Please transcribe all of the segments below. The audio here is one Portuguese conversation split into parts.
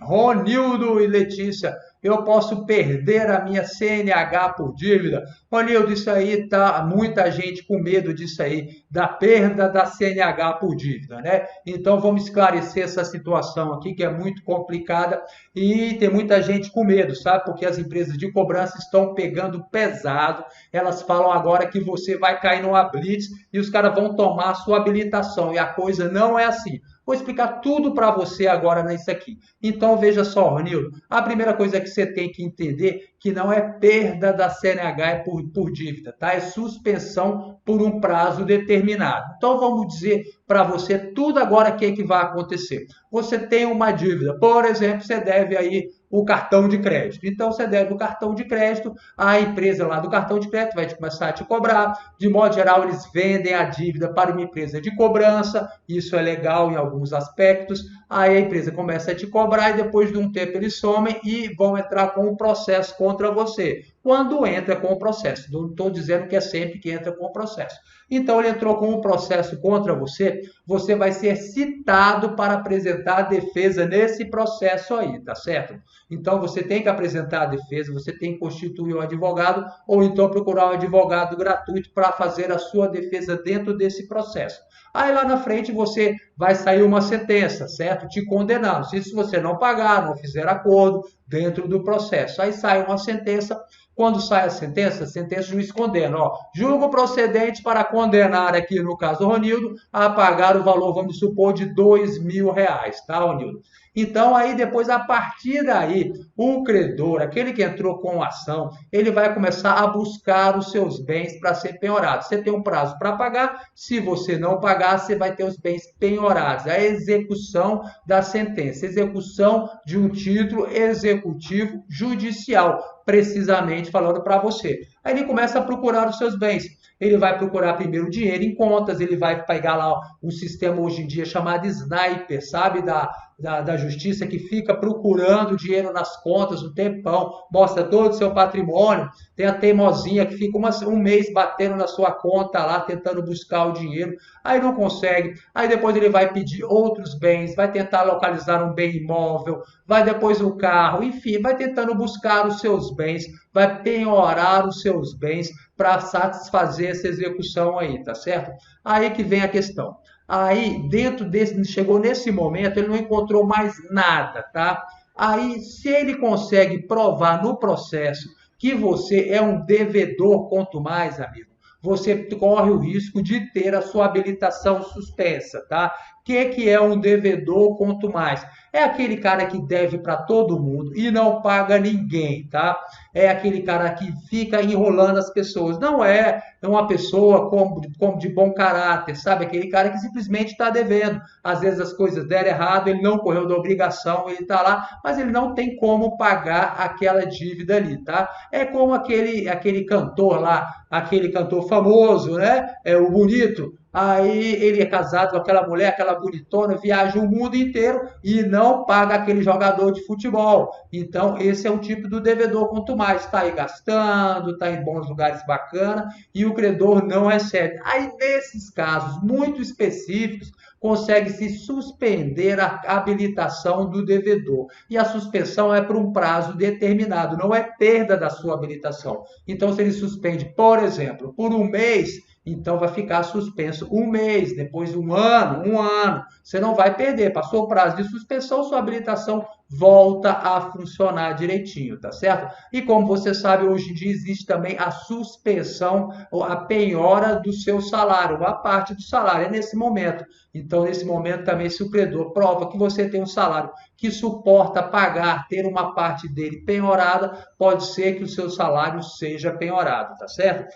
Ronildo e Letícia, eu posso perder a minha CNH por dívida? Ronildo, isso aí tá muita gente com medo disso aí, da perda da CNH por dívida, né? Então vamos esclarecer essa situação aqui que é muito complicada e tem muita gente com medo, sabe? Porque as empresas de cobrança estão pegando pesado. Elas falam agora que você vai cair numa blitz e os caras vão tomar a sua habilitação e a coisa não é assim. Vou explicar tudo para você agora nisso aqui. Então, veja só, Ronildo, a primeira coisa que você tem que entender que não é perda da CNH por dívida, tá? É suspensão por um prazo determinado. Então, vamos dizer para você tudo agora o que vai acontecer. Você tem uma dívida, por exemplo, você deve aí o cartão de crédito. Então, você deve o cartão de crédito, a empresa lá do cartão de crédito vai começar a te cobrar. De modo geral, eles vendem a dívida para uma empresa de cobrança, isso é legal em alguns aspectos. Aí a empresa começa a te cobrar e depois de um tempo eles somem e vão entrar com um processo contra você. Quando entra com o processo, não estou dizendo que é sempre que entra com o processo. Então, ele entrou com um processo contra você, você vai ser citado para apresentar a defesa nesse processo aí, tá certo? Então, você tem que apresentar a defesa, você tem que constituir um advogado ou então procurar um advogado gratuito para fazer a sua defesa dentro desse processo. Aí lá na frente você vai sair uma sentença, certo? Te condenando. Se você não pagar, não fizer acordo dentro do processo. Aí sai uma sentença. Quando sai a sentença o juiz condena. Ó, julgo procedente para condenar aqui, no caso, Ronildo, a pagar o valor, vamos supor, de R$ 2.000, tá, Ronildo? Então, aí depois, a partir daí, o credor, aquele que entrou com a ação, ele vai começar a buscar os seus bens para ser penhorado. Você tem um prazo para pagar, se você não pagar, você vai ter os bens penhorados. A execução da sentença, execução de um título executivo judicial, precisamente falando para você. Aí ele começa a procurar os seus bens. Ele vai procurar primeiro dinheiro em contas, ele vai pegar lá um sistema hoje em dia chamado Sniper, sabe, da justiça, que fica procurando dinheiro nas contas um tempão, mostra todo o seu patrimônio. Tem a teimosinha que fica um mês batendo na sua conta lá, tentando buscar o dinheiro, aí não consegue. Aí depois ele vai pedir outros bens, vai tentar localizar um bem imóvel, vai depois o carro, enfim, vai tentando buscar os seus bens, vai penhorar os seus bens para satisfazer essa execução aí, tá certo? Aí que vem a questão. Aí, dentro desse, chegou nesse momento, ele não encontrou mais nada, tá? Aí, se ele consegue provar no processo que você é um devedor, quanto mais, amigo, você corre o risco de ter a sua habilitação suspensa, tá? O que é um devedor, quanto mais? É aquele cara que deve para todo mundo e não paga ninguém, tá? É aquele cara que fica enrolando as pessoas. Não é uma pessoa como de bom caráter, sabe? Aquele cara que simplesmente está devendo. Às vezes as coisas deram errado, ele não correu da obrigação, ele está lá, mas ele não tem como pagar aquela dívida ali, tá? É como aquele cantor lá, aquele cantor famoso, né? É o Bonito. Aí ele é casado com aquela mulher, aquela bonitona, viaja o mundo inteiro e não paga aquele jogador de futebol. Então, esse é o tipo do devedor, quanto mais está aí gastando, está em bons lugares bacanas e o credor não recebe. Aí, nesses casos muito específicos, consegue-se suspender a habilitação do devedor. E a suspensão é por um prazo determinado, não é perda da sua habilitação. Então, se ele suspende, por exemplo, por um mês, então vai ficar suspenso um mês, depois um ano. Você não vai perder. Passou o prazo de suspensão, sua habilitação volta a funcionar direitinho, tá certo? E como você sabe, hoje em dia existe também a suspensão ou a penhora do seu salário, uma parte do salário, é nesse momento. Então, nesse momento também, se o credor prova que você tem um salário que suporta pagar, ter uma parte dele penhorada, pode ser que o seu salário seja penhorado, tá certo?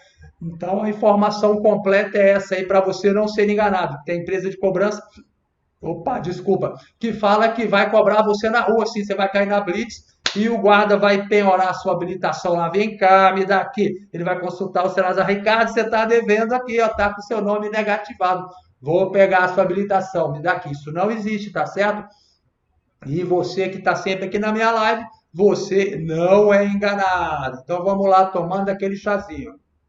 Então, a informação completa é essa aí para você não ser enganado. Tem empresa de cobrança, opa, desculpa, que fala que vai cobrar você na rua, assim, você vai cair na blitz e o guarda vai penhorar a sua habilitação lá. Vem cá, me dá aqui. Ele vai consultar o Serasa. Ricardo, você está devendo aqui, ó, tá com o seu nome negativado. Vou pegar a sua habilitação, me dá aqui. Isso não existe, tá certo? E você que está sempre aqui na minha live, você não é enganado. Então vamos lá, tomando aquele chazinho.